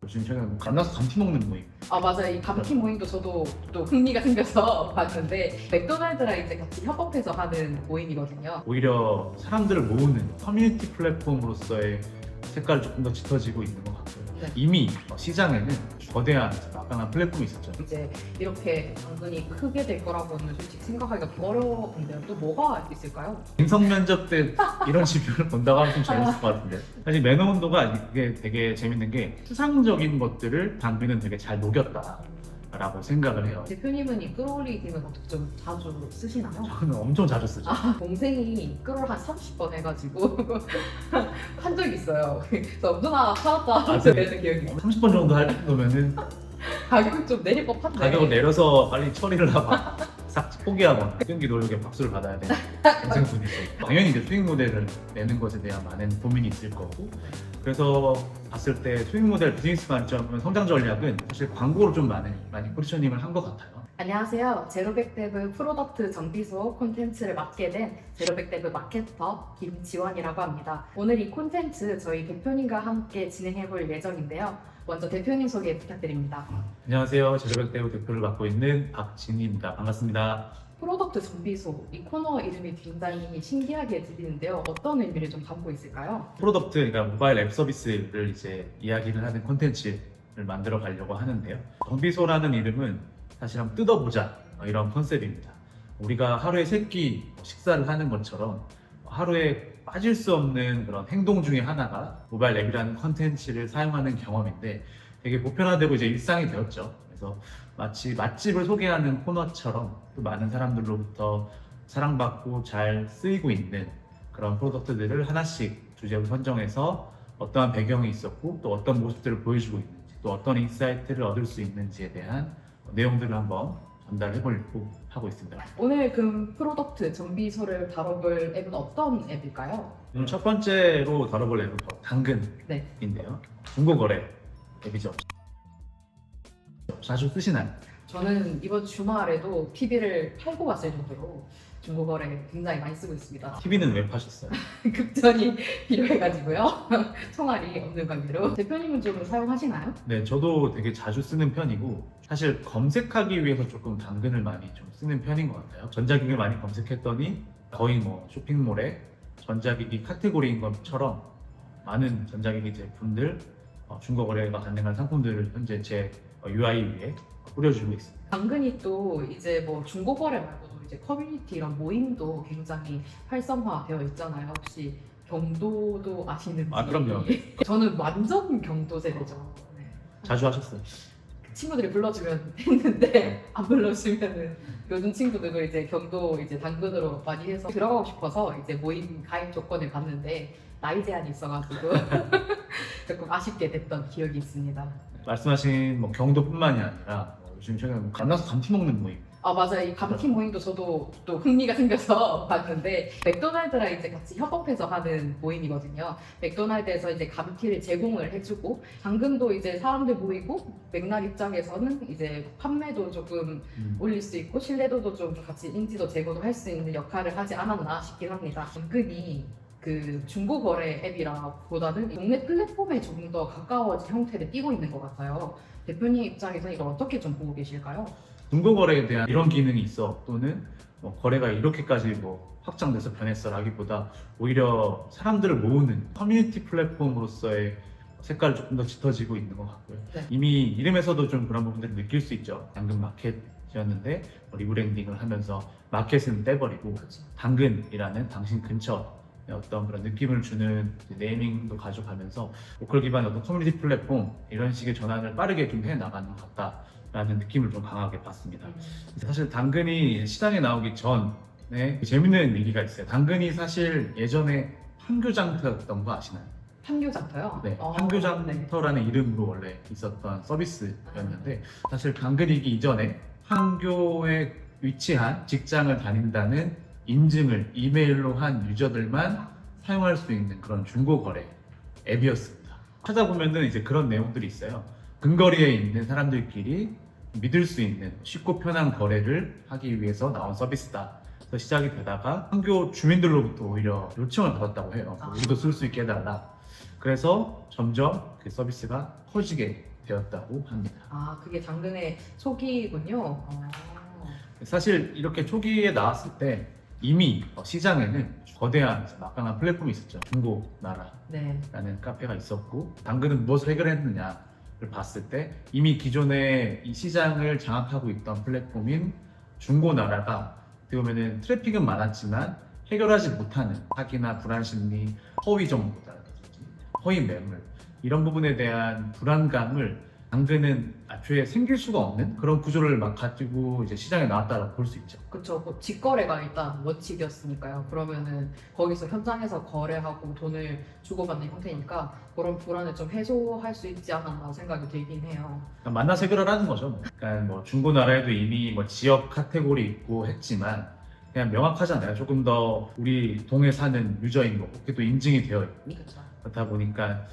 요즘 최근에 만나서 감튀 먹는 모임. 아 맞아요. 이 감튀 모임도 저도 또 흥미가 생겨서 봤는데 맥도날드랑 이제 같이 협업해서 하는 모임이거든요. 오히려 사람들을 모으는 커뮤니티 플랫폼으로서의 색깔이 조금 더 짙어지고 있는 것 같고요. 네. 이미 시장에는 거대한 막강한 플랫폼이 있었죠. 이제 이렇게 당근이 크게 될 거라고는 솔직히 생각하기가 어려운데요. 또 뭐가 있을까요? 인성 면접 때 이런 지표를 본다고 하면 좀 재밌을 것 같은데, 사실 매너 운동가 이게 되게 재밌는 게 수상적인 것들을 당근은 되게 잘 녹였다라고 생각을 해요. 대표님은 이 끌어올리기 기능 어떻게 좀 자주 쓰시나요? 저는 엄청 자주 쓰죠. 동생이 끌어올 한 30번 해가지고 한 적이 있어요. 그래서 누나 사왔다 네. 이러는 기억이 있어요. 30번 정도 할 정도면은 가격 좀 내릴 법한데. 가격을 내려서 빨리 처리를 하고 싹 포기하거나 끈기 노력에 박수를 받아야 되는 동생분이죠. 당연히 이제 수익 모델을 내는 것에 대한 많은 고민이 있을 거고, 그래서 봤을 때 수익 모델 비즈니스 관점 성장 전략은 사실 광고로 좀 많이 포지셔닝을 한 것 같아요. 안녕하세요. 제로백데브 프로덕트 정비소 콘텐츠를 맡게 된 제로백데브 마케터 김지원이라고 합니다. 오늘 이 콘텐츠 저희 대표님과 함께 진행해 볼 예정인데요. 먼저 대표님 소개 부탁드립니다. 안녕하세요. 제로백대우 대표를 맡고 있는 박진희입니다. 반갑습니다. 프로덕트 정비소, 이 코너 이름이 굉장히 신기하게 들리는데요. 어떤 의미를 좀 담고 있을까요? 프로덕트, 그러니까 모바일 앱 서비스를 이제 이야기를 하는 콘텐츠를 만들어 가려고 하는데요. 정비소라는 이름은 사실 한번 뜯어보자, 이런 컨셉입니다. 우리가 하루에 3끼 식사를 하는 것처럼 하루에 빠질 수 없는 그런 행동 중에 하나가 모바일 앱이라는 컨텐츠를 사용하는 경험인데, 되게 보편화되고 이제 일상이 되었죠. 그래서 마치 맛집을 소개하는 코너처럼 또 많은 사람들로부터 사랑받고 잘 쓰이고 있는 그런 프로덕트들을 하나씩 주제로 선정해서 어떠한 배경이 있었고 또 어떤 모습들을 보여주고 있는지, 또 어떤 인사이트를 얻을 수 있는지에 대한 내용들을 한번 전달해 보려고 하고 있습니다. 오늘 그 프로덕트 정비소를 다뤄볼 앱은 어떤 앱일까요? 오늘 첫 번째로 다뤄볼 앱은 당근인데요. 네. 중고거래 앱이죠. 자주 쓰시나요? 저는 이번 주말에도 TV를 팔고 갔을 정도로 중고거래 굉장히 많이 쓰고 있습니다. TV는 왜 파셨어요? 급전이 필요해가지고요. 총알이 없는 관계로. 대표님은 좀 사용하시나요? 네, 저도 되게 자주 쓰는 편이고, 사실 검색하기 위해서 조금 당근을 많이 좀 쓰는 편인 것 같아요. 전자기기를 많이 검색했더니 거의 뭐 쇼핑몰에 전자기기 카테고리인 것처럼 많은 전자기기 제품들, 중고거래가 가능한 상품들을 현재 제 UI 위에 뿌려주고 있습니다. 당근이 또 이제 뭐 중고거래 말고도 이제 커뮤니티 이런 모임도 굉장히 활성화되어 있잖아요. 혹시 경도도 아시는지? 그럼요. 저는 완전 경도 세대죠. 네. 자주 하셨어요? 친구들이 불러주면 했는데 안 불러주면은 요즘 친구들도 이제 경도 이제 당근으로 많이 해서 들어가고 싶어서 이제 모임 가입 조건을 봤는데 나이 제한이 있어가지고 조금 아쉽게 됐던 기억이 있습니다. 말씀하신 뭐 경도뿐만이 아니라 요즘 최근에 만나서 감튀 먹는 모임. 아 맞아요. 이 감튀 모임도 저도 또 흥미가 생겨서 봤는데 맥도날드랑 이제 같이 협업해서 하는 모임이거든요. 맥도날드에서 이제 감튀를 제공을 해주고 당근도 이제 사람들 모이고 맥락 입장에서는 이제 판매도 조금 올릴 수 있고 신뢰도도 좀 같이 인지도 제고도 할 수 있는 역할을 하지 않았나 싶긴 합니다. 당근이 그 중고거래 앱이라보다는 동네 플랫폼에 조금 더 가까워진 형태를 띠고 있는 것 같아요. 대표님 입장에서 이걸 어떻게 좀 보고 계실까요? 중고거래에 대한 이런 기능이 있어, 또는 뭐 거래가 이렇게까지 뭐 확장돼서 변했어라기보다 오히려 사람들을 모으는 커뮤니티 플랫폼으로서의 색깔이 조금 더 짙어지고 있는 것 같고요. 네. 이미 이름에서도 좀 그런 부분들을 느낄 수 있죠. 당근 마켓이었는데 리브랜딩을 하면서 마켓은 떼버리고 그렇죠. 당근이라는 당신 근처 어떤 그런 느낌을 주는 네이밍도 가져가면서 로컬 기반의 어떤 커뮤니티 플랫폼, 이런 식의 전환을 빠르게 좀 해나가는 것 같다라는 느낌을 좀 강하게 받습니다. 사실 당근이 시장에 나오기 전에 재밌는 얘기가 있어요. 당근이 사실 예전에 판교장터였던 거 아시나요? 판교장터요? 네, 네. 판교장터라는 이름으로 원래 있었던 서비스였는데, 사실 당근이기 이전에 판교에 위치한 직장을 다닌다는 인증을 이메일로 한 유저들만 사용할 수 있는 그런 중고거래 앱이었습니다. 찾아보면은 이제 그런 내용들이 있어요. 근거리에 있는 사람들끼리 믿을 수 있는 쉽고 편한 거래를 하기 위해서 나온 서비스다. 그래서 시작이 되다가 판교 주민들로부터 오히려 요청을 받았다고 해요. 우리도 쓸 수 있게 해달라. 그래서 점점 그 서비스가 커지게 되었다고 합니다. 아, 그게 당근의 초기군요. 사실 이렇게 초기에 나왔을 때 이미 시장에는 거대한 막강한 플랫폼이 있었죠. 중고나라라는 네. 카페가 있었고, 당근은 무엇을 해결했느냐를 봤을 때 이미 기존의 이 시장을 장악하고 있던 플랫폼인 중고나라가 어떻게 보면은 트래픽은 많았지만 해결하지 못하는 사기나 불안 심리, 허위 정보라든지 허위 매물, 이런 부분에 대한 불안감을 당근은 애초에 생길 수가 없는 그런 구조를 막 가지고 이제 시장에 나왔다고 볼 수 있죠. 그쵸. 뭐 직거래가 일단 원칙이었으니까요. 그러면은 거기서 현장에서 거래하고 돈을 주고받는 형태니까 그런 불안을 좀 해소할 수 있지 않았나 생각이 들긴 해요. 그러니까 만나서 해결을 하는 거죠. 그러니까 뭐 중고나라에도 이미 뭐 지역 카테고리 있고 했지만 그냥 명확하잖아요. 조금 더 우리 동에 사는 유저인 거고 그게 또 인증이 되어 있고, 그쵸. 그렇다 보니까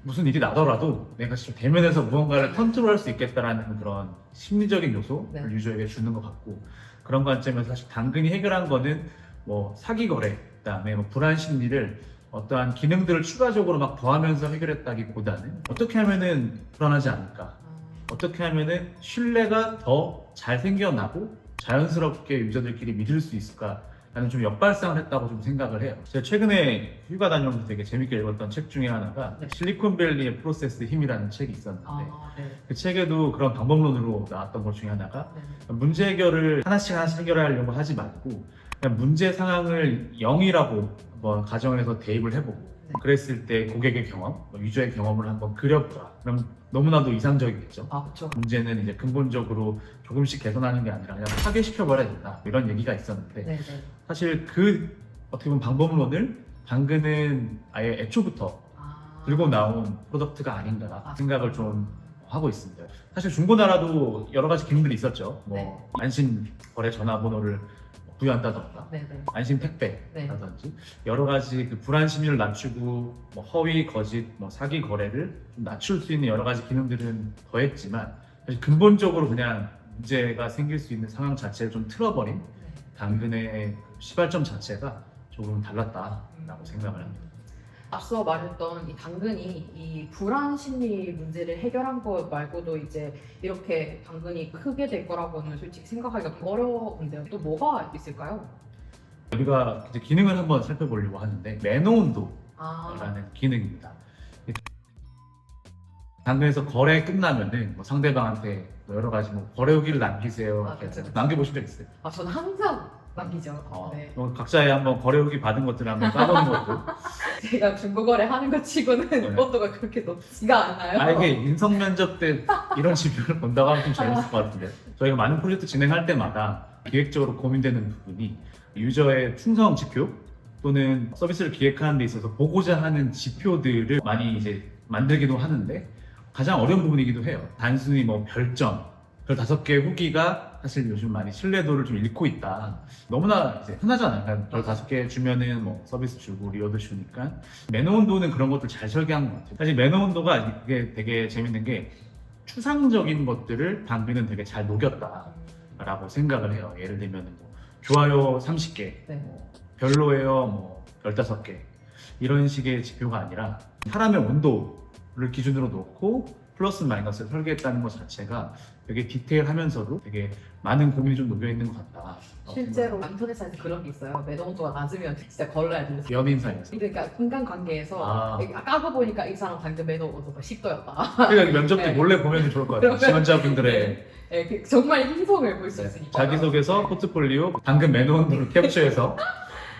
무슨 일이 나더라도 내가 지금 대면에서 무언가를 컨트롤할 수 있겠다라는 그런 심리적인 요소를 네. 유저에게 주는 것 같고, 그런 관점에서 사실 당근이 해결한 거는 뭐 사기 거래, 그다음에 뭐 불안 심리를 어떠한 기능들을 추가적으로 막 더하면서 해결했다기보다는 어떻게 하면은 불안하지 않을까, 어떻게 하면은 신뢰가 더 잘 생겨나고 자연스럽게 유저들끼리 믿을 수 있을까 라는 좀 역발상을 했다고 좀 생각을 해요. 제가 최근에 휴가 다녀오면서 되게 재밌게 읽었던 책 중에 하나가 네. 실리콘밸리의 프로세스 힘이라는 책이 있었는데, 네. 그 책에도 그런 방법론으로 나왔던 것 중에 하나가 네. 문제 해결을 하나씩 해결하려고 하지 말고 그냥 문제 상황을 0이라고 한번 가정을 해서 대입을 해보고, 네. 그랬을 때 고객의 경험, 유저의 경험을 한번 그려보라. 그럼 너무나도 이상적이겠죠. 그쵸. 문제는 이제 근본적으로 조금씩 개선하는 게 아니라 그냥 파괴시켜버려야 된다, 이런 얘기가 있었는데, 네네. 사실 그 어떻게 보면 방법론을 당근은 아예 애초부터 아. 들고 나온 프로덕트가 아닌가 생각을 좀 하고 있습니다. 사실 중고나라도 여러 가지 기능들이 있었죠. 뭐 네. 안심 거래 전화번호를 부여한다던가, 네네. 안심 택배라든지 여러 가지 그 불안 심리를 낮추고 뭐 허위, 거짓, 뭐 사기 거래를 좀 낮출 수 있는 여러 가지 기능들은 더했지만, 사실 근본적으로 그냥 문제가 생길 수 있는 상황 자체를 좀 틀어버린 당근의 시발점 자체가 조금 달랐다라고 생각을 합니다. 앞서 말했던 이 당근이 이 불안 심리 문제를 해결한 것 말고도 이제 이렇게 당근이 크게 될 거라고는 솔직히 생각하기가 어려운데요. 또 뭐가 있을까요? 우리가 이제 기능을 한번 살펴보려고 하는데, 매너온도라는 아, 기능입니다. 당근에서 거래 끝나면은 뭐 상대방한테 뭐 여러 가지 뭐 거래 후기를 남기세요. 아, 그쵸. 남겨보신 적 있어요? 저는 항상 남기죠. 네. 뭐 각자의 한번 거래 후기 받은 것들을 한번 까보는 것도. 제가 중고거래 하는 것 치고는 네. 온도가 그렇게 높지가 않아요. 아, 이게 인성 면접 때 이런 지표를 본다고 하면 좀 재밌을 것 같은데, 저희가 많은 프로젝트 진행할 때마다 기획적으로 고민되는 부분이 유저의 충성 지표 또는 서비스를 기획하는 데 있어서 보고자 하는 지표들을 많이 이제 만들기도 하는데, 가장 어려운 부분이기도 해요. 단순히 뭐 별점, 별 5개 후기가 사실 요즘 많이 신뢰도를 좀 잃고 있다. 너무나 이제 흔하잖아요. 그러니까 별 5개 주면은 뭐 서비스 주고 리워드 주니까. 매너온도는 그런 것들 잘 설계한 것 같아요. 사실 매너온도가 이게 되게 재밌는 게 추상적인 것들을 당근은 되게 잘 녹였다라고 생각을 해요. 예를 들면 뭐 좋아요 30개, 네. 뭐 별로예요 뭐 15개, 이런 식의 지표가 아니라 사람의 온도를 기준으로 놓고 플러스 마이너스를 설계했다는 것 자체가 되게 디테일하면서도 되게 많은 고민이 좀 녹여 있는 것 같다. 실제로 인터넷사이트 그런 게 있어요. 매너온도가 낮으면 진짜 걸러야 돼요. 연인 사이에서. 그러니까 인간관계에서 까고 보니까 이 사람 당근 매너온도가 10도였다. 그러니까 면접 때 네. 몰래 보면 좋을 것 같아요. 지원자분들의 네, 정말 hin성을 볼 수 있으니까. 자기소개서, 포트폴리오, 당근 매너온도를 캡처해서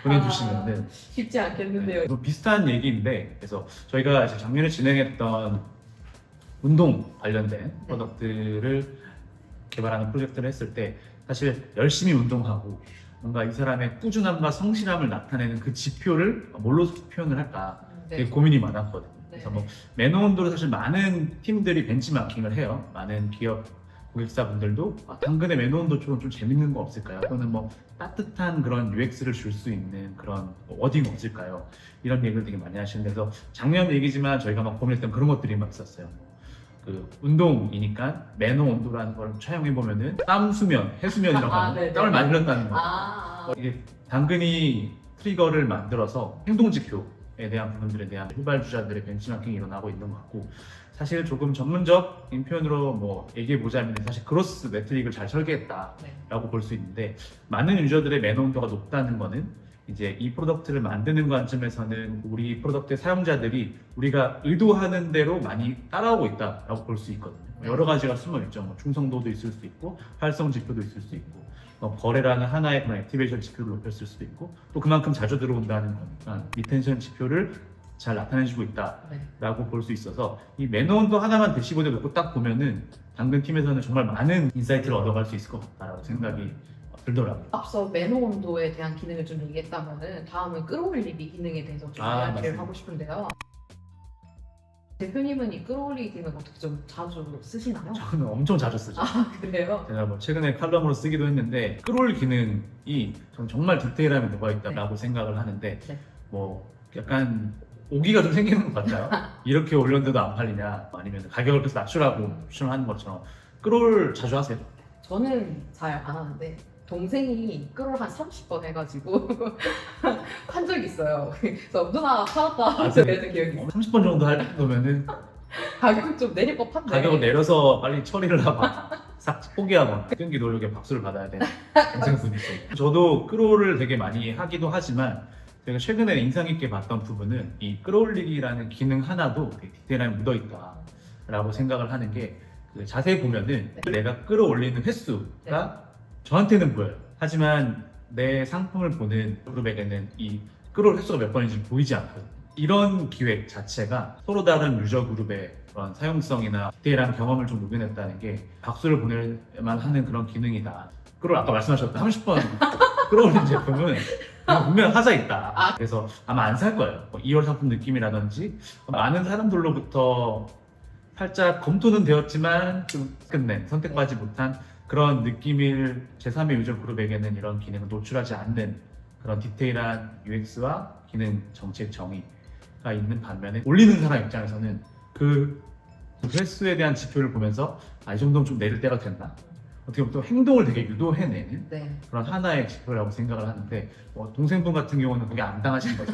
보내주시면은 쉽지 않겠는데요. 뭐 비슷한 얘기인데, 그래서 저희가 이제 작년에 진행했던 운동 관련된 프로덕트를 개발하는 프로젝트를 했을 때, 사실 열심히 운동하고 뭔가 이 사람의 꾸준함과 성실함을 나타내는 그 지표를 뭘로 표현을 할까 되게 고민이 많았거든요. 그래서 뭐 매너온도를 사실 많은 팀들이 벤치마킹을 해요. 많은 기업 고객사분들도 당근의 매너온도처럼 좀 재밌는 거 없을까요? 또는 뭐 따뜻한 그런 UX를 줄 수 있는 그런 워딩 없을까요? 이런 얘기를 되게 많이 하시는데, 그래서 작년 얘기지만 저희가 막 고민했던 그런 것들이 막 있었어요. 그 운동이니까 매너 온도라는 걸 차용해 보면은 땀 수면, 해수면이라고 하는 땀을 많이 흘렸다는 거. 이게 당근이 트리거를 만들어서 행동 지표 대한 부분들에 대한 후발주자들의 벤치마킹이 일어나고 있는 것 같고, 사실 조금 전문적인 표현으로 뭐 얘기해 보자면 사실 그로스 매트릭을 잘 설계했다라고 네. 볼 수 있는데, 많은 유저들의 매너온도가 높다는 거는 이제 이 프로덕트를 만드는 관점에서는 우리 프로덕트의 사용자들이 우리가 의도하는 대로 많이 따라오고 있다라고 볼 수 있거든요. 네. 여러 가지가 숨어 있죠. 뭐 충성도도 있을 수 있고, 활성 지표도 있을 수 있고, 거래라는 하나의 그런 액티베이션 지표를 높였을 수도 있고, 또 그만큼 자주 들어온다는 거니까 리텐션 지표를 잘 나타내주고 있다라고 네. 볼 수 있어서, 이 매너온도 하나만 대시보드에 놓고 딱 보면은 당근 팀에서는 정말 많은 인사이트를 얻어갈 수 있을 것 같다라고 생각이 들더라고요. 앞서 매너 온도에 대한 기능을 좀 얘기했다면은 다음은 끌어올리기 기능에 대해서 좀 이야기를 맞습니다. 하고 싶은데요. 대표님은 이 끌어올리기 기능 어떻게 좀 자주 쓰시나요? 저는 엄청 자주 쓰죠. 아 그래요? 제가 뭐 최근에 칼럼으로 쓰기도 했는데, 끌어올 기능이 저는 정말 디테일함이 녹아있다라고 생각을 하는데, 네. 뭐 약간 오기가 좀 생기는 것 같아요. 이렇게 올렸는데도 안 팔리냐, 아니면 가격을 계속 낮추라고 추천하는 것처럼. 끌어올 자주 하세요? 저는 잘 안 하는데 동생이 끌어올 한 30번 해가지고 한 적이 있어요. 그래서 누나 팔았다 아, 네. 그랬던 기억이 있어요. 30번 정도 할 정도면은 가격 좀 내릴 법한데. 가격을 내려서 빨리 처리를 하고 싹 포기하고 끈기 노력에 박수를 받아야 되는 동생분이 있어요. 저도 끌어올을 되게 많이 하기도 하지만, 제가 최근에 인상 깊게 봤던 부분은 이 끌어올리기라는 기능 하나도 되게 디테일함이 묻어있다라고 생각을 하는 게, 그 자세히 보면은 내가 끌어올리는 횟수가 저한테는 보여요. 하지만 내 상품을 보는 그룹에게는 이 끌어올 횟수가 몇 번인지 보이지 않거든요. 이런 기획 자체가 서로 다른 유저 그룹의 그런 사용성이나 디테일한 경험을 좀 녹여냈다는 게 박수를 보낼만 하는 그런 기능이다. 끌어올, 아까 말씀하셨던 30번 끌어올린 제품은 분명 하자 있다. 그래서 아마 안 살 거예요. 뭐 2월 상품 느낌이라든지 많은 사람들로부터 살짝 검토는 되었지만 좀 끝낸, 선택받지 못한 그런 느낌을 제3의 유저 그룹에게는 이런 기능을 노출하지 않는 그런 디테일한 UX와 기능 정책 정의가 있는 반면에, 올리는 사람 입장에서는 그 횟수에 대한 지표를 보면서 이 정도면 좀 내릴 때가 됐나? 어떻게 보면 또 행동을 되게 유도해내는 네. 그런 하나의 지표라고 생각을 하는데, 동생분 같은 경우는 그게 안 당하신 거죠.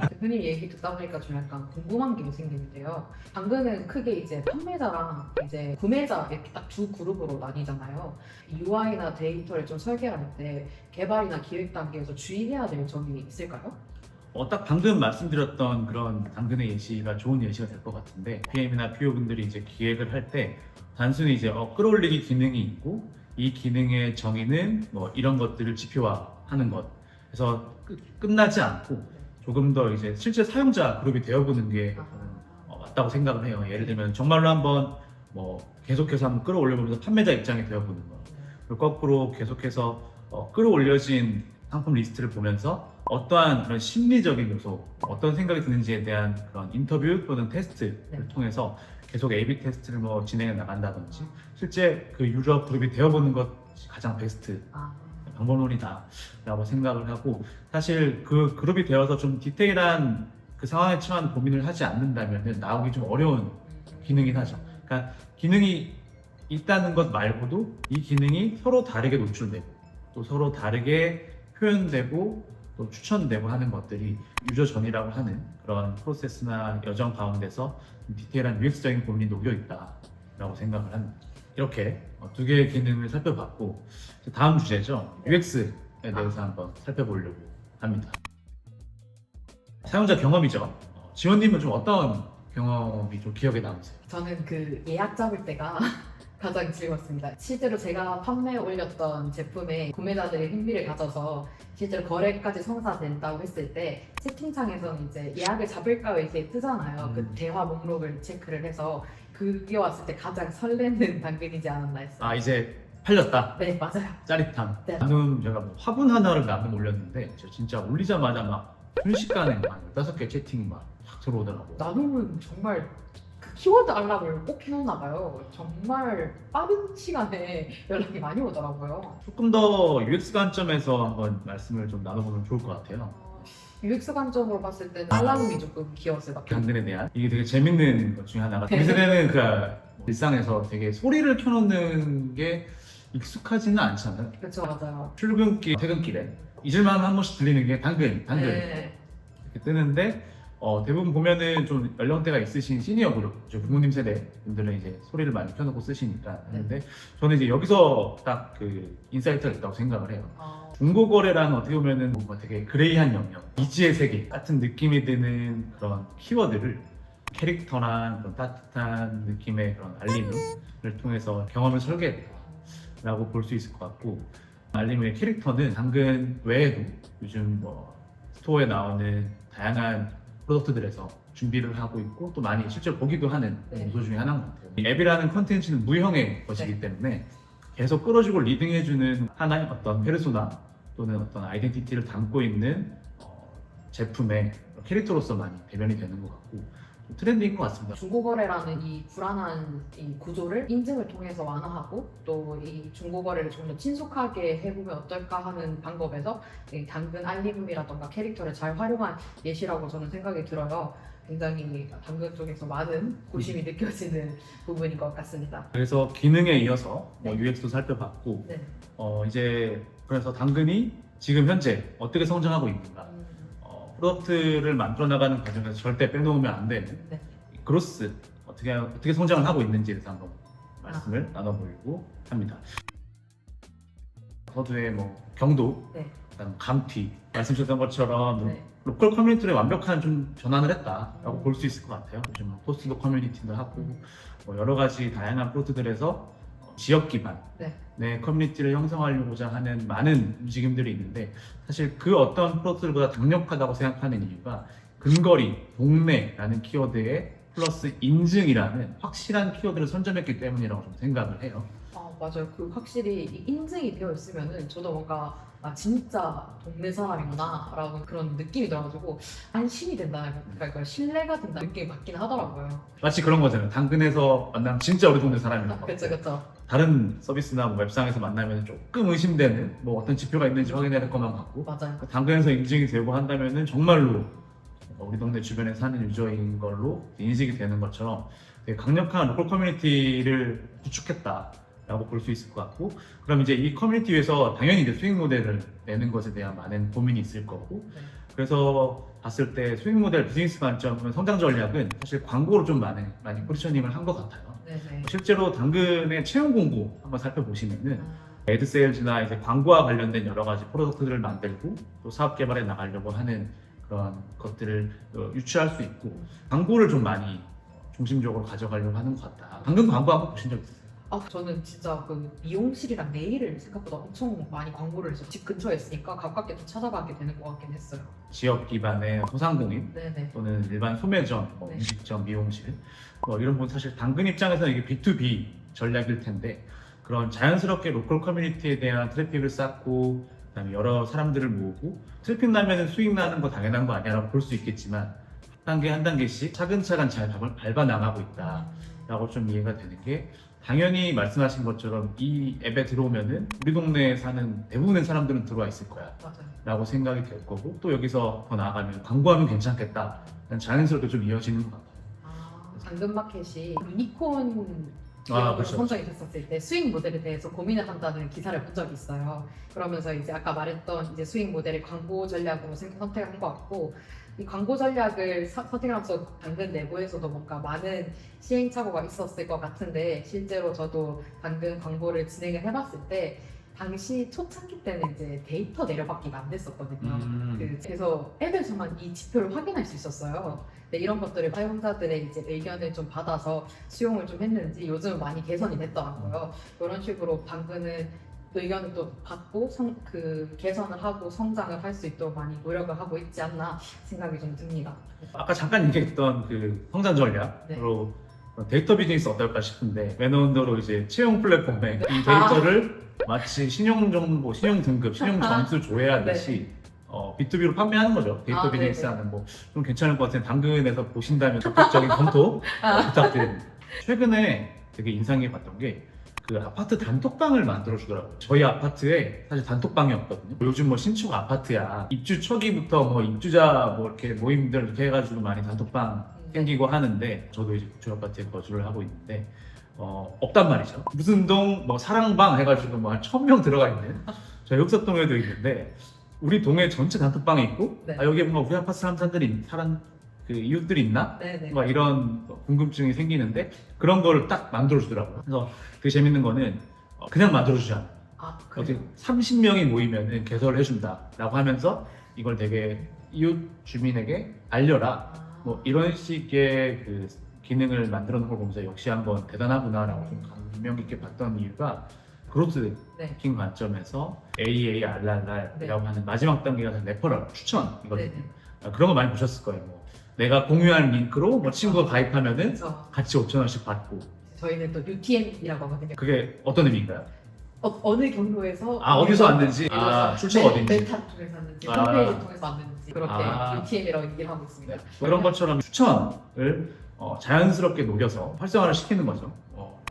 대표님 얘기 듣다 보니까 좀 약간 궁금한 게 생기는데요. 당근은 크게 이제 판매자랑 이제 구매자 이렇게 딱 두 그룹으로 나뉘잖아요. UI나 데이터를 좀 설계할 때 개발이나 기획 단계에서 주의해야 될 점이 있을까요? 딱 방금 말씀드렸던 그런 당근의 예시가 좋은 예시가 될 것 같은데, PM이나 PO 분들이 이제 기획을 할 때 단순히 이제 끌어올리기 기능이 있고, 이 기능의 정의는 뭐 이런 것들을 지표화하는 것, 그래서 끝나지 않고 조금 더 이제 실제 사용자 그룹이 되어보는 게 맞다고 생각을 해요. 예를 들면 정말로 한번 뭐 계속해서 한번 끌어올려보면서 판매자 입장이 되어보는 거, 그리고 거꾸로 계속해서 끌어올려진 상품 리스트를 보면서 어떠한 그런 심리적인 요소, 어떤 생각이 드는지에 대한 그런 인터뷰 또는 테스트를 통해서 계속 A/B 테스트를 뭐 진행해 나간다든지, 실제 그 유저 그룹이 되어보는 것이 가장 베스트 방법론이다라고 생각을 하고, 사실 그 그룹이 되어서 좀 디테일한 그 상황에 처한 고민을 하지 않는다면 나오기 좀 어려운 기능이긴 하죠. 그러니까 기능이 있다는 것 말고도 이 기능이 서로 다르게 노출되고 또 서로 다르게 표현되고 또 추천되고 하는 것들이 유저 전이라고 하는 그런 프로세스나 여정 가운데서 디테일한 UX적인 고민이 녹여 있다라고 생각을 합니다. 이렇게 두 개의 기능을 살펴봤고, 다음 주제죠. UX에 대해서 한번 살펴보려고 합니다. 사용자 경험이죠. 지원님은 좀 어떤 경험이 좀 기억에 남으세요? 저는 그 예약 잡을 때가 가장 즐거웠습니다. 실제로 제가 판매에 올렸던 제품에 구매자들이 흥미를 가져서 실제로 거래까지 성사된다고 했을 때 채팅창에서는 이제 예약을 잡을까요 이렇게 뜨잖아요. 그 대화 목록을 체크를 해서 그게 왔을 때 가장 설레는 당근이지 않았나 했어요. 이제 팔렸다. 네 맞아요. 짜릿함. 네. 방금 제가 뭐 화분 하나를 나름 올렸는데 저 진짜 올리자마자 막 순식간에 막 15개 채팅이 막 들어오더라고요. 나눔은 정말 그 키워드 알람을 꼭 해놓나 봐요. 정말 빠른 시간에 연락이 많이 오더라고요. 조금 더 UX 관점에서 한번 말씀을 좀 나눠보면 좋을 것 같아요. UX 관점으로 봤을 때는 알람이 조금 귀여웠어요. 당근에 대한 이게 되게 재밌는 것 중에 하나가, 우리 세대는 그 일상에서 되게 소리를 켜놓는 게 익숙하지는 않잖아요. 그렇죠, 맞아요. 출근길, 퇴근길에 잊을만 한 번씩 들리는 게 당근 네. 이렇게 뜨는데, 대부분 보면은 좀 연령대가 있으신 시니어 그룹, 부모님 세대 분들은 이제 소리를 많이 켜놓고 쓰시니까 하는데 저는 이제 여기서 딱 그 인사이트가 있다고 생각을 해요. 중고거래라는 어떻게 보면은 뭔가 되게 그레이한 영역, 미지의 세계 같은 느낌이 드는 그런 키워드를 캐릭터랑 그런 따뜻한 느낌의 그런 알림을 통해서 경험을 설계했다라고 볼 수 있을 것 같고, 알림의 캐릭터는 당근 외에도 요즘 뭐 스토어에 나오는 다양한 프로덕트들에서 준비를 하고 있고 또 많이 실제로 보기도 하는 요소 중에 하나인 것 같아요. 이 앱이라는 컨텐츠는 무형의 것이기 때문에 계속 끌어주고 리딩해주는 하나의 어떤 페르소나 또는 어떤 아이덴티티를 담고 있는 제품의 캐릭터로서 많이 대변이 되는 것 같고 트렌드인 것 같습니다. 중고거래라는 이 불안한 이 구조를 인증을 통해서 완화하고 또 이 중고거래를 좀 더 친숙하게 해보면 어떨까 하는 방법에서 이 당근 알림이라던가 캐릭터를 잘 활용한 예시라고 저는 생각이 들어요. 굉장히 당근 쪽에서 많은 고심이 느껴지는 부분인 것 같습니다. 그래서 기능에 이어서 뭐 네. UX도 살펴봤고 네. 이제 그래서 당근이 지금 현재 어떻게 성장하고 있는가, 프로덕트를 만들어 나가는 과정에서 절대 빼놓으면 안 되는 네. 그로스 어떻게 성장을 하고 있는지에 대해서 한번 말씀을 나눠보려고 합니다. 서두에 뭐 경도, 네. 그다음 감튀 말씀하셨던 것처럼 네. 로컬 커뮤니티를 완벽한 좀 전환을 했다라고 볼 수 있을 것 같아요. 요즘 뭐 포스트도 커뮤니티도 하고 뭐 여러 가지 다양한 프로덕트들에서 지역 기반 네. 내 커뮤니티를 형성하려고자 하는 많은 움직임들이 있는데 사실 그 어떤 프로덕트들보다 강력하다고 생각하는 이유가 근거리, 동네라는 키워드에 플러스 인증이라는 확실한 키워드를 선점했기 때문이라고 좀 생각을 해요. 맞아요. 그 확실히 이 인증이 되어 있으면은 저도 뭔가 진짜 동네 사람이구나 라고 그런 느낌이 들어가지고 안심이 된다, 그러니까 신뢰가 된다 느낌이 받긴 하더라고요. 마치 그런 거잖아요. 당근에서 만나면 진짜 우리 동네 사람이라고. 그쵸 그쵸. 다른 서비스나 뭐 웹상에서 만나면 조금 의심되는 뭐 어떤 지표가 있는지 확인해야 될 것만 같고 맞아요. 당근에서 인증이 되고 한다면은 정말로 우리 동네 주변에 사는 유저인 걸로 인식이 되는 것처럼 되게 강력한 로컬 커뮤니티를 구축했다라고 볼 수 있을 것 같고, 그럼 이제 이 커뮤니티 위에서 당연히 이제 수익 모델을 내는 것에 대한 많은 고민이 있을 거고, 네. 그래서 봤을 때 수익 모델 비즈니스 관점 성장 전략은 사실 광고로 좀 많이 포지셔닝을 한 것 같아요. 네네. 실제로 당근의 채용 공고 한번 살펴보시면은 애드 세일즈나 이제 광고와 관련된 여러 가지 프로덕트들을 만들고 또 사업 개발에 나가려고 하는 그런 것들을 유추할 수 있고 광고를 좀 많이 중심적으로 가져가려고 하는 것 같다. 당근 광고 한번 보신 적 있으세요? 저는 진짜 그 미용실이랑 네일을 생각보다 엄청 많이 광고를 해서 집 근처에 있으니까 가깝게 또 찾아가게 되는 것 같긴 했어요. 지역 기반의 소상공인 네네. 또는 일반 소매점, 뭐 네. 음식점, 미용실 이런 건 사실 당근 입장에서는 이게 B2B 전략일 텐데 그런 자연스럽게 로컬 커뮤니티에 대한 트래픽을 쌓고 그다음에 여러 사람들을 모으고 트래픽 나면은 수익 나는 거 당연한 거 아니야라고 볼 수 있겠지만 한 단계 한 단계씩 차근차근 잘 밟아 나가고 있다라고 좀 이해가 되는 게, 당연히 말씀하신 것처럼 이 앱에 들어오면은 우리 동네에 사는 대부분의 사람들은 들어와 있을 거야 맞아요. 라고 생각이 될 거고, 또 여기서 더 나아가면 광고하면 괜찮겠다 자연스럽게 좀 이어지는 것 같아요. 당근마켓이 유니콘 그렇죠. 선정이 됐었을 때 수익 모델에 대해서 고민을 한다는 기사를 본 적이 있어요. 그러면서 이제 아까 말했던 이제 수익 모델을 광고 전략으로 선택을 한 것 같고, 이 광고 전략을 선택하면서 당근 내부에서도 뭔가 많은 시행착오가 있었을 것 같은데, 실제로 저도 당근 광고를 진행을 해봤을 때 당시 초창기 때는 이제 데이터 내려받기가 안 됐었거든요. 그래서 앱에서만 이 지표를 확인할 수 있었어요. 근데 이런 것들을 사용자들의 이제 의견을 좀 받아서 수용을 좀 했는지 요즘은 많이 개선이 됐더라고요. 이런 식으로 당근은 의견을 또 받고 개선을 하고 성장을 할 수 있도록 많이 노력을 하고 있지 않나 생각이 좀 듭니다. 아까 잠깐 얘기했던 그 성장 전략으로 데이터 비즈니스 어떨까 싶은데, 매너운더로 이제 채용 플랫폼에 이 데이터를 마치 신용 정보, 신용 등급, 신용 점수 조회하듯이 B2B로 판매하는 거죠. 데이터 비즈니스 하는 뭐 좀 괜찮을 것 같은 당근에서 보신다면 적극적인 검토 부탁드립니다. 최근에 되게 인상 깊었던 게 그 아파트 단톡방을 만들어 주더라고요. 저희 아파트에 사실 단톡방이 없거든요. 요즘 뭐 신축 아파트야 입주 초기부터 뭐 입주자 뭐 이렇게 모임들 이렇게 해가지고 많이 단톡방 생기고 하는데, 저도 이제 구축 아파트에 거주를 하고 있는데 없단 말이죠. 무슨 동 뭐 사랑방 해가지고 뭐 한 1000명 들어가 있는 저희 흑석동에도 있는데 우리 동네 전체 단톡방에 있고 네. 여기에 뭔가 우리 아파트 사람들이 그 이웃들이 있나? 네네. 막 이런 궁금증이 생기는데 그런 거를 딱 만들어주더라고요. 그래서 되게 재밌는 거는 그냥 만들어주지 않아요. 아, 어떻게 그래요? 30명이 모이면은 개설을 해준다라고 하면서 이걸 되게 이웃 주민에게 알려라. 아. 뭐 이런 식의 그 기능을 만들어 놓은 걸 보면서 역시 한번 대단하구나라고 좀 감명 깊게 봤던 이유가 그로스 네. 킹 관점에서 AARRR이라고 네. 하는 마지막 단계가 레퍼럴 추천이거든요. 네네. 그런 거 많이 보셨을 거예요. 뭐 내가 공유한 링크로 뭐 친구가 가입하면은 그래서 같이 5,000원씩 받고 저희는 또 UTM이라고 하거든요. 그게 어떤 의미인가요? 어느 경로에서 어디서 왔는지, 예를 들어서 출처가 어딘지. 메타 통해서 왔는지, 아. 홈페이지 통해서 왔는지 그렇게 아. UTM이라고 얘기를 하고 있습니다. 그런 것처럼 추천을 자연스럽게 녹여서 활성화를 시키는 거죠.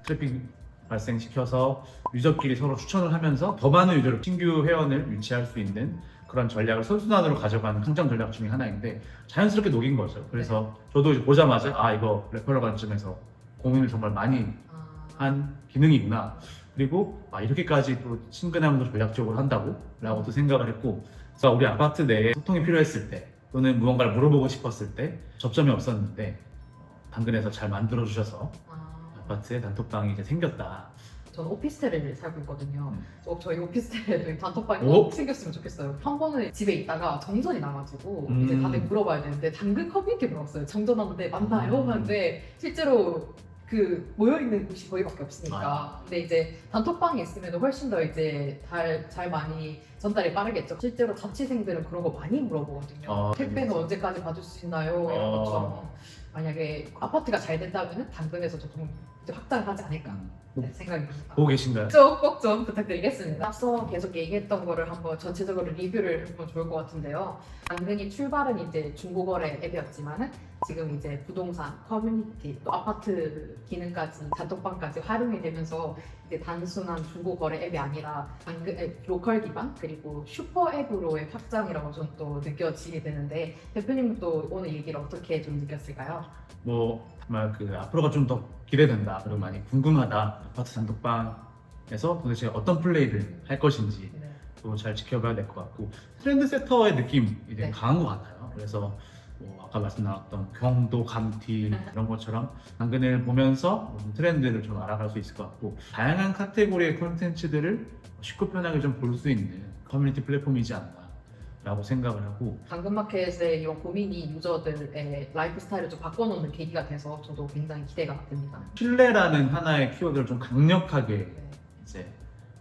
트래픽 발생시켜서 유저끼리 서로 추천을 하면서 더 많은 유저를 신규 회원을 유치할 수 있는 그런 전략을 선순환으로 가져가는 성장 전략 중에 하나인데 자연스럽게 녹인 거죠. 그래서 저도 이제 보자마자 이거 레퍼럴 관점에서 고민을 정말 많이 아. 한 기능이구나. 그리고 이렇게까지 또 친근함도 전략적으로 한다고 라고 또 생각을 했고 그래서 우리 아파트 내에 소통이 필요했을 때 또는 무언가를 물어보고 싶었을 때 접점이 없었는데 당근에서 잘 만들어 주셔서 아파트에 단톡방이 이제 생겼다. 저는 오피스텔에 살고 있거든요. 저희 오피스텔에도 단톡방이 오? 꼭 생겼으면 좋겠어요. 한 번은 집에 있다가 정전이 나가지고 음. 이제 다들 물어봐야 되는데 당근 커뮤니티 물어봤어요. 정전하는데 맞나요? 하는데 실제로 그 모여있는 곳이 거기밖에 없으니까. 근데 이제 단톡방에 있으면 훨씬 더 이제 잘 많이 전달이 빠르겠죠. 실제로 자취생들은 그런 거 많이 물어보거든요. 택배는 언제까지 받을 수 있나요? 이런 것처럼. 만약에 아파트가 잘 된다면 당근에서 조금 이제 확장을 하지 않을까 생각이 듭니다. 보고 계신가요? 꼭 좀 부탁드리겠습니다. 앞서 계속 얘기했던 거를 한번 전체적으로 리뷰를 해보면 좋을 것 같은데요. 당근이 출발은 이제 중고거래 앱이었지만은 지금 이제 부동산, 커뮤니티, 또 아파트 기능까지 단톡방까지 활용이 되면서 이제 단순한 중고거래 앱이 아니라 당근 앱 로컬 기반 그리고 슈퍼 앱으로의 확장이라고 저는 또 느껴지게 되는데 대표님은 또 오늘 얘기를 어떻게 좀 느꼈을까요? 뭐 정말 그 앞으로가 좀 더 기대된다. 그리고 많이 궁금하다. 아파트 단톡방에서 도대체 어떤 플레이를 할 것인지 네. 또 잘 지켜봐야 될 것 같고 트렌드 세터의 느낌이 되게 네. 강한 것 같아요. 그래서 뭐 아까 말씀 나왔던 경도, 감티 이런 것처럼 당근을 보면서 트렌드를 좀 알아갈 수 있을 것 같고 다양한 카테고리의 콘텐츠들을 쉽고 편하게 좀 볼 수 있는 커뮤니티 플랫폼이지 않나 라고 생각을 하고 당근마켓의 이런 고민이 유저들의 라이프 스타일을 좀 바꿔놓는 계기가 돼서 저도 굉장히 기대가 됩니다. 신뢰라는 하나의 키워드를 좀 강력하게 네. 이제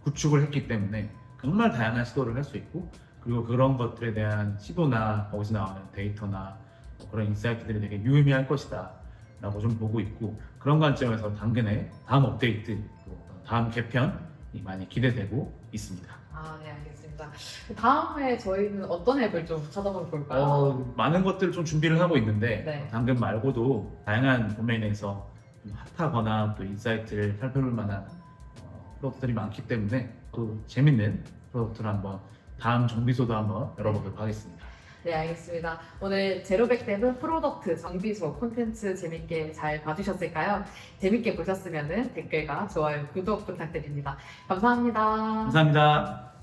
구축을 했기 때문에 정말 다양한 시도를 할 수 있고 그리고 그런 것들에 대한 시도나 거기서 나오는 데이터나 뭐 그런 인사이트들이 되게 유의미할 것이다 라고 좀 보고 있고 그런 관점에서 당근의 다음 업데이트 또 다음 개편이 많이 기대되고 있습니다. 네, 알겠습니다. 다음에 저희는 어떤 앱을 좀 찾아보면 좋을까요? 많은 것들을 좀 준비를 하고 있는데 네. 당근 말고도 다양한 도메인에서 좀 핫하거나 또 인사이트를 살펴볼 만한 프로덕트들이 많기 때문에 또 재밌는 프로덕트를 한번 다음 정비소도 한번 열어보도록 하겠습니다. 네, 알겠습니다. 오늘 제로백대는 프로덕트 정비소 콘텐츠 재밌게 잘 봐주셨을까요? 재밌게 보셨으면 댓글과 좋아요, 구독 부탁드립니다. 감사합니다. 감사합니다.